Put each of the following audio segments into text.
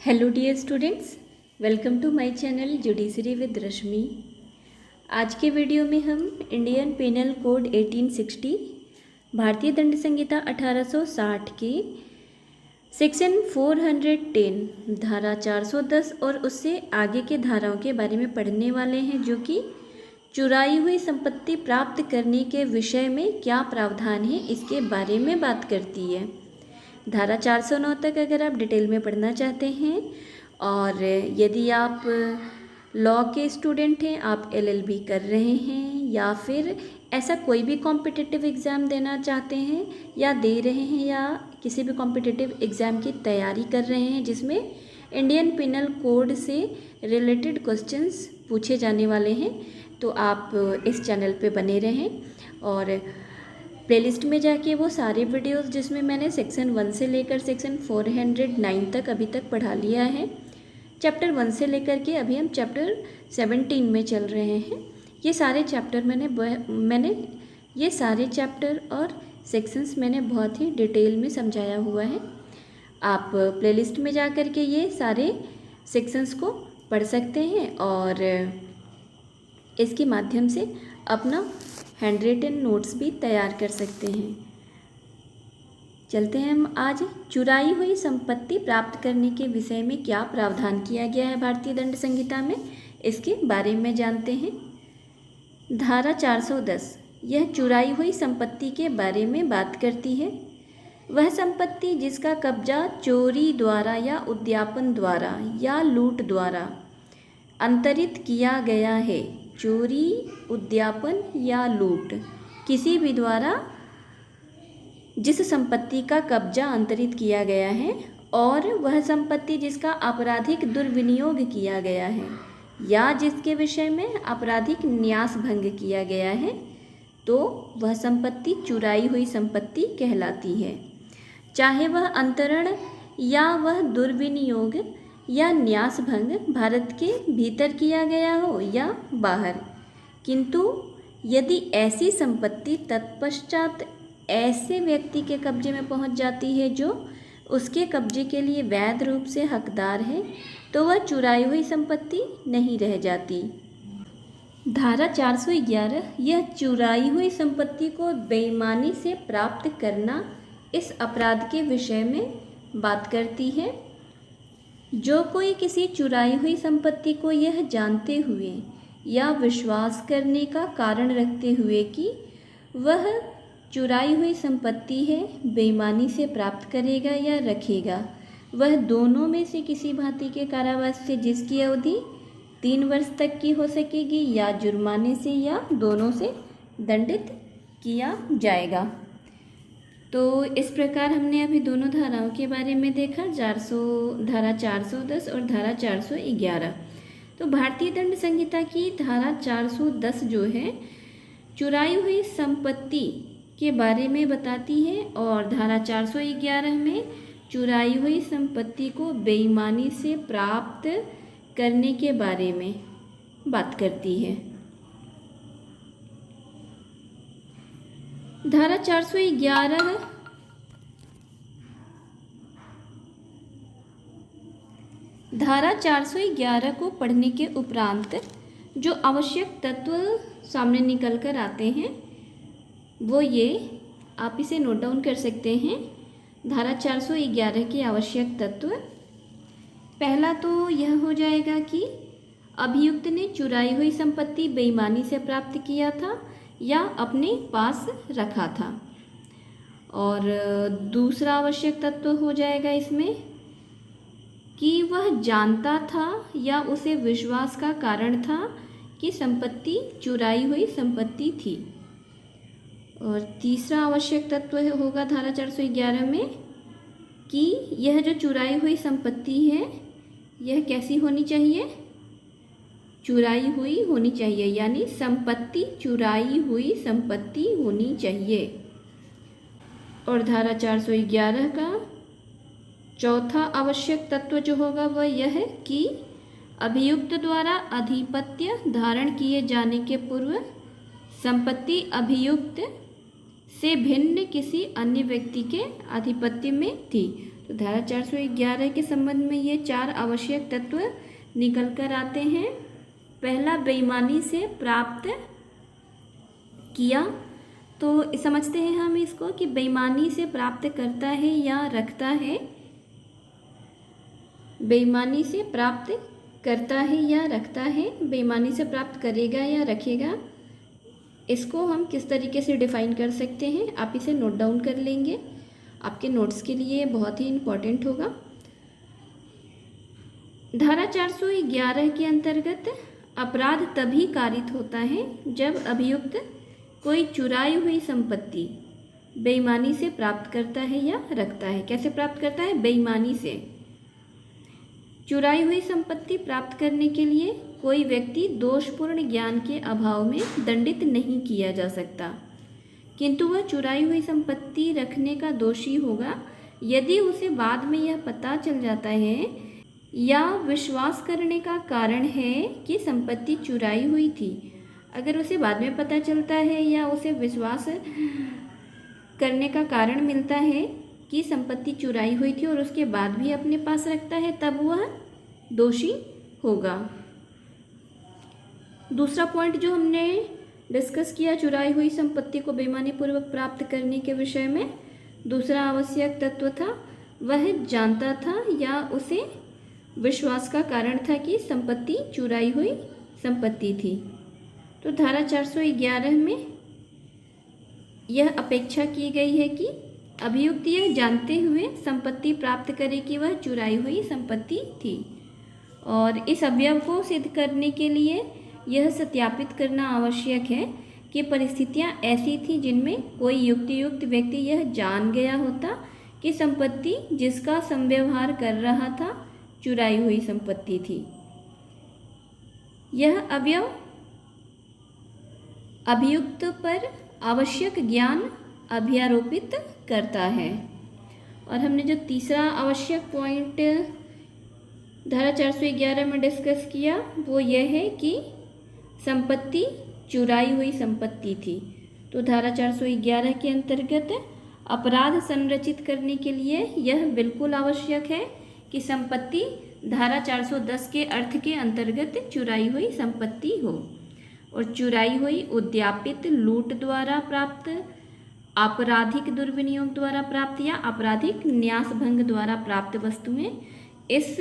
Hello dear students, welcome to my channel judiciary with Rashmi. आज के video में हम इंडियन पेनल कोड 1860 भारतीय दंड संहिता 1860 के सेक्शन 410 धारा 410 और उससे आगे के धाराओं के बारे में पढ़ने वाले हैं, जो कि चुराई हुई संपत्ति प्राप्त करने के विषय में क्या प्रावधान है इसके बारे में बात करती है। धारा 409 तक अगर आप डिटेल में पढ़ना चाहते हैं और यदि आप लॉ के स्टूडेंट हैं, आप एलएलबी कर रहे हैं या फिर ऐसा कोई भी कॉम्पिटिटिव एग्ज़ाम देना चाहते हैं या दे रहे हैं या किसी भी कॉम्पिटिटिव एग्ज़ाम की तैयारी कर रहे हैं जिसमें इंडियन पिनल कोड से रिलेटेड क्वेश्चंस पूछे जाने वाले हैं, तो आप इस चैनल पे बने रहें और प्लेलिस्ट में जाके वो सारे वीडियोस जिसमें मैंने सेक्शन 1 से लेकर सेक्शन 409 तक अभी तक पढ़ा लिया है, चैप्टर 1 से लेकर के अभी हम चैप्टर 17 में चल रहे हैं। ये सारे चैप्टर मैंने ये सारे चैप्टर और सेक्शंस मैंने बहुत ही डिटेल में समझाया हुआ है। आप प्लेलिस्ट में जा कर के ये सारे सेक्शंस को पढ़ सकते हैं और इसके माध्यम से अपना हैंड रिटन नोट्स भी तैयार कर सकते हैं। चलते हैं हम आज चुराई हुई संपत्ति प्राप्त करने के विषय में क्या प्रावधान किया गया है भारतीय दंड संहिता में, इसके बारे में जानते हैं। धारा 410 यह चुराई हुई संपत्ति के बारे में बात करती है। वह संपत्ति जिसका कब्जा चोरी द्वारा या उद्यापन द्वारा या लूट द्वारा अंतरित किया गया है। चोरी, उद्यापन या लूट किसी भी द्वारा जिस संपत्ति का कब्जा अंतरित किया गया है और वह संपत्ति जिसका आपराधिक दुर्विनियोग किया गया है या जिसके विषय में आपराधिक न्यास भंग किया गया है, तो वह संपत्ति चुराई हुई संपत्ति कहलाती है। चाहे वह अंतरण या वह दुर्विनियोग या न्यास भंग भारत के भीतर किया गया हो या बाहर, किंतु यदि ऐसी संपत्ति तत्पश्चात ऐसे व्यक्ति के कब्जे में पहुंच जाती है जो उसके कब्जे के लिए वैध रूप से हकदार है, तो वह चुराई हुई संपत्ति नहीं रह जाती। धारा 411 यह चुराई हुई संपत्ति को बेईमानी से प्राप्त करना इस अपराध के विषय में बात करती है। जो कोई किसी चुराई हुई संपत्ति को यह जानते हुए या विश्वास करने का कारण रखते हुए कि वह चुराई हुई संपत्ति है बेईमानी से प्राप्त करेगा या रखेगा, वह दोनों में से किसी भांति के कारावास से जिसकी अवधि 3 वर्ष तक की हो सकेगी या जुर्माने से या दोनों से दंडित किया जाएगा। तो इस प्रकार हमने अभी दोनों धाराओं के बारे में देखा, धारा 410 और धारा 411। तो भारतीय दंड संहिता की धारा 410 जो है चुराई हुई संपत्ति के बारे में बताती है और धारा 411 में चुराई हुई संपत्ति को बेईमानी से प्राप्त करने के बारे में बात करती है। धारा 411 को पढ़ने के उपरांत जो आवश्यक तत्व सामने निकल कर आते हैं वो ये, आप इसे नोट डाउन कर सकते हैं। धारा 411 के आवश्यक तत्व, पहला तो यह हो जाएगा कि अभियुक्त ने चुराई हुई संपत्ति बेईमानी से प्राप्त किया था या अपने पास रखा था। और दूसरा आवश्यक तत्व हो जाएगा इसमें कि वह जानता था या उसे विश्वास का कारण था कि संपत्ति चुराई हुई संपत्ति थी। और तीसरा आवश्यक तत्व होगा धारा 411 में कि यह जो चुराई हुई संपत्ति है यह कैसी होनी चाहिए, चुराई हुई होनी चाहिए, यानी संपत्ति चुराई हुई संपत्ति होनी चाहिए। और धारा 411 का चौथा आवश्यक तत्व जो होगा वह यह है कि अभियुक्त द्वारा आधिपत्य धारण किए जाने के पूर्व संपत्ति अभियुक्त से भिन्न किसी अन्य व्यक्ति के आधिपत्य में थी। तो धारा 411 के संबंध में ये 4 आवश्यक तत्व निकल कर आते हैं। पहला, बेईमानी से प्राप्त किया। तो समझते हैं हम इसको कि बेईमानी से प्राप्त करता है या रखता है। बेईमानी से प्राप्त करता है या रखता है, बेईमानी से प्राप्त करेगा या रखेगा, इसको हम किस तरीके से डिफाइन कर सकते हैं, आप इसे नोट डाउन कर लेंगे, आपके नोट्स के लिए बहुत ही इम्पोर्टेंट होगा। धारा 411 के अंतर्गत अपराध तभी कारित होता है जब अभियुक्त कोई चुराई हुई संपत्ति बेईमानी से प्राप्त करता है या रखता है। कैसे प्राप्त करता है? बेईमानी से। चुराई हुई संपत्ति प्राप्त करने के लिए कोई व्यक्ति दोषपूर्ण ज्ञान के अभाव में दंडित नहीं किया जा सकता, किंतु वह चुराई हुई संपत्ति रखने का दोषी होगा यदि उसे बाद में यह पता चल जाता है या विश्वास करने का कारण है कि संपत्ति चुराई हुई थी। अगर उसे बाद में पता चलता है या उसे विश्वास करने का कारण मिलता है कि संपत्ति चुराई हुई थी और उसके बाद भी अपने पास रखता है, तब वह दोषी होगा। दूसरा पॉइंट जो हमने डिस्कस किया चुराई हुई संपत्ति को बेईमानी पूर्वक प्राप्त करने के विषय में, दूसरा आवश्यक तत्व था वह जानता था या उसे विश्वास का कारण था कि संपत्ति चुराई हुई संपत्ति थी। तो धारा 411 में यह अपेक्षा की गई है कि अभियुक्त यह जानते हुए संपत्ति प्राप्त करे कि वह चुराई हुई संपत्ति थी, और इस अवयव को सिद्ध करने के लिए यह सत्यापित करना आवश्यक है कि परिस्थितियां ऐसी थी जिनमें कोई युक्त व्यक्ति यह जान गया होता कि संपत्ति जिसका संव्यवहार कर रहा था चुराई हुई संपत्ति थी। यह अवयव अभियुक्त पर आवश्यक ज्ञान अभ्यारोपित करता है। और हमने जो तीसरा आवश्यक पॉइंट धारा 411 में डिस्कस किया वो यह है कि संपत्ति चुराई हुई संपत्ति थी। तो धारा 411 के अंतर्गत अपराध संरचित करने के लिए यह बिल्कुल आवश्यक है कि संपत्ति धारा 410 के अर्थ के अंतर्गत चुराई हुई संपत्ति हो, और चुराई हुई उद्यापित लूट द्वारा प्राप्त, आपराधिक दुर्विनियोग द्वारा प्राप्त या आपराधिक न्यासभंग द्वारा प्राप्त वस्तुएं इस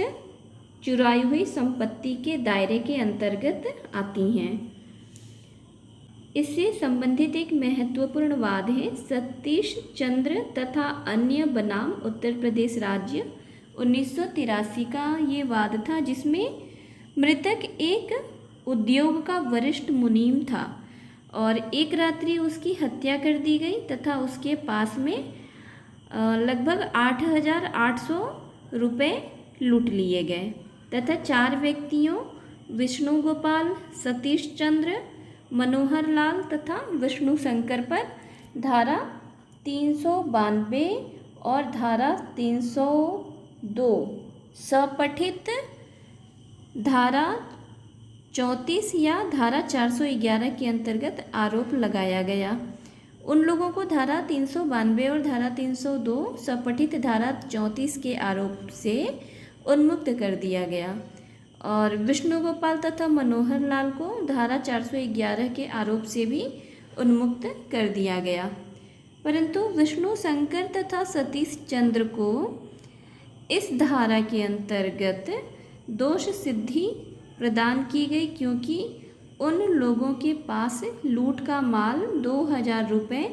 चुराई हुई संपत्ति के दायरे के अंतर्गत आती हैं। इससे संबंधित एक महत्वपूर्ण वाद है सतीश चंद्र तथा अन्य बनाम उत्तर प्रदेश राज्य 1983 का ये वाद था, जिसमें मृतक एक उद्योग का वरिष्ठ मुनीम था और एक रात्रि उसकी हत्या कर दी गई तथा उसके पास में लगभग 8,800 रुपये लूट लिए गए तथा 4 व्यक्तियों विष्णु गोपाल, सतीश चंद्र, मनोहर लाल तथा विष्णु शंकर पर धारा 392 और धारा 302 सपठित धारा 34 या धारा 411 के अंतर्गत आरोप लगाया गया। उन लोगों को धारा 392 और धारा 302 सपठित धारा 34 के आरोप से उन्मुक्त कर दिया गया और विष्णु गोपाल तथा मनोहर लाल को धारा 411 के आरोप से भी उन्मुक्त कर दिया गया। परंतु विष्णु शंकर तथा सतीश चंद्र को इस धारा के अंतर्गत दोष सिद्धि प्रदान की गई, क्योंकि उन लोगों के पास लूट का माल 2,000 रुपये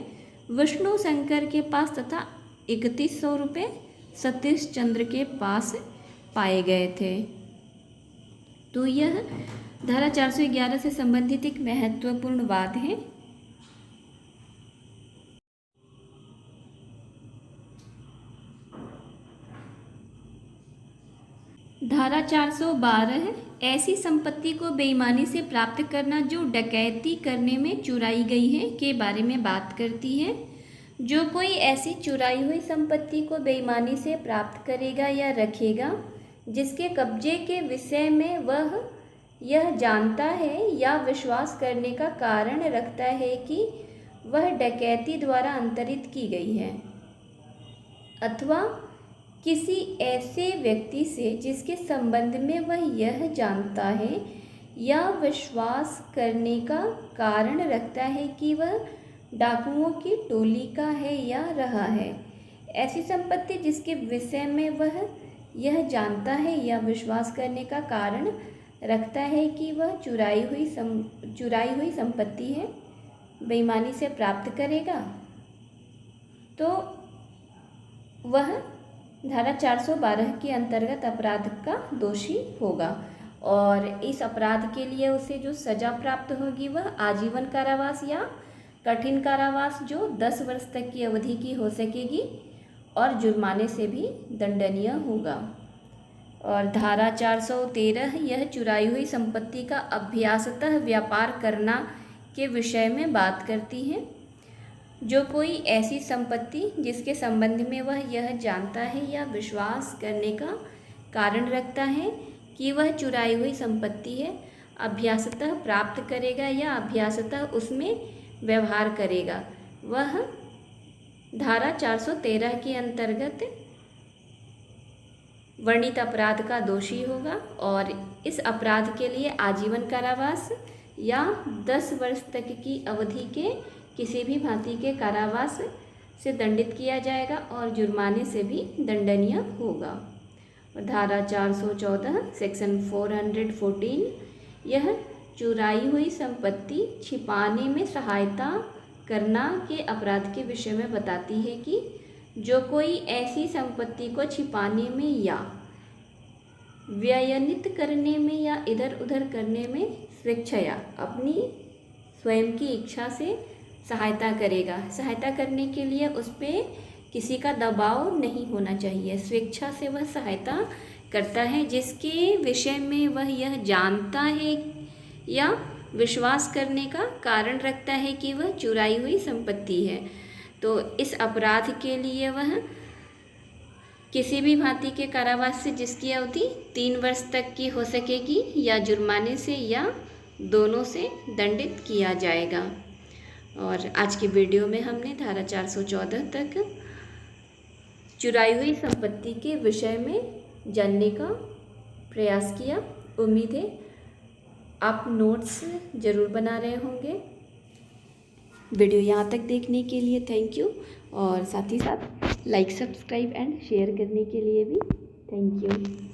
विष्णु शंकर के पास तथा 3,100 रुपये सतीश चंद्र के पास पाए गए थे। तो यह धारा 411 से संबंधित एक महत्वपूर्ण वाद है। धारा 412 ऐसी संपत्ति को बेईमानी से प्राप्त करना जो डकैती करने में चुराई गई है के बारे में बात करती है। जो कोई ऐसी चुराई हुई संपत्ति को बेईमानी से प्राप्त करेगा या रखेगा जिसके कब्जे के विषय में वह यह जानता है या विश्वास करने का कारण रखता है कि वह डकैती द्वारा अंतरित की गई है, अथवा किसी ऐसे व्यक्ति से जिसके संबंध में वह यह जानता है या विश्वास करने का कारण रखता है कि वह डाकुओं की टोली का है या रहा है। ऐसी संपत्ति जिसके विषय में वह यह जानता है या विश्वास करने का कारण रखता है कि वह चुराई हुई संपत्ति है, बेईमानी से प्राप्त करेगा, तो वह धारा 412 के अंतर्गत अपराध का दोषी होगा। और इस अपराध के लिए उसे जो सज़ा प्राप्त होगी वह आजीवन कारावास या कठिन कारावास जो 10 वर्ष तक की अवधि की हो सकेगी और जुर्माने से भी दंडनीय होगा। और धारा 413 यह चुराई हुई संपत्ति का अभ्यासतः व्यापार करना के विषय में बात करती है। जो कोई ऐसी संपत्ति जिसके संबंध में वह यह जानता है या विश्वास करने का कारण रखता है कि वह चुराई हुई संपत्ति है, अभ्यासतः प्राप्त करेगा या अभ्यासतः उसमें व्यवहार करेगा, वह धारा 413 के अंतर्गत वर्णित अपराध का दोषी होगा। और इस अपराध के लिए आजीवन कारावास या 10 वर्ष तक की अवधि के किसी भी भांति के कारावास से दंडित किया जाएगा और जुर्माने से भी दंडनीय होगा। और धारा 414 सेक्शन 414 यह चुराई हुई संपत्ति छिपाने में सहायता करना के अपराध के विषय में बताती है कि जो कोई ऐसी संपत्ति को छिपाने में या व्ययनित करने में या इधर उधर करने में स्वेच्छया अपनी स्वयं की इच्छा से सहायता करेगा। सहायता करने के लिए उस पर किसी का दबाव नहीं होना चाहिए, स्वेच्छा से वह सहायता करता है जिसके विषय में वह यह जानता है या विश्वास करने का कारण रखता है कि वह चुराई हुई संपत्ति है। तो इस अपराध के लिए वह किसी भी भांति के कारावास से जिसकी अवधि 3 वर्ष तक की हो सकेगी या जुर्माने से या दोनों से दंडित किया जाएगा। और आज की वीडियो में हमने धारा 414 तक चुराई हुई संपत्ति के विषय में जानने का प्रयास किया। उम्मीद है आप नोट्स ज़रूर बना रहे होंगे। वीडियो यहाँ तक देखने के लिए थैंक यू, और साथ ही साथ लाइक, सब्सक्राइब एंड शेयर करने के लिए भी थैंक यू।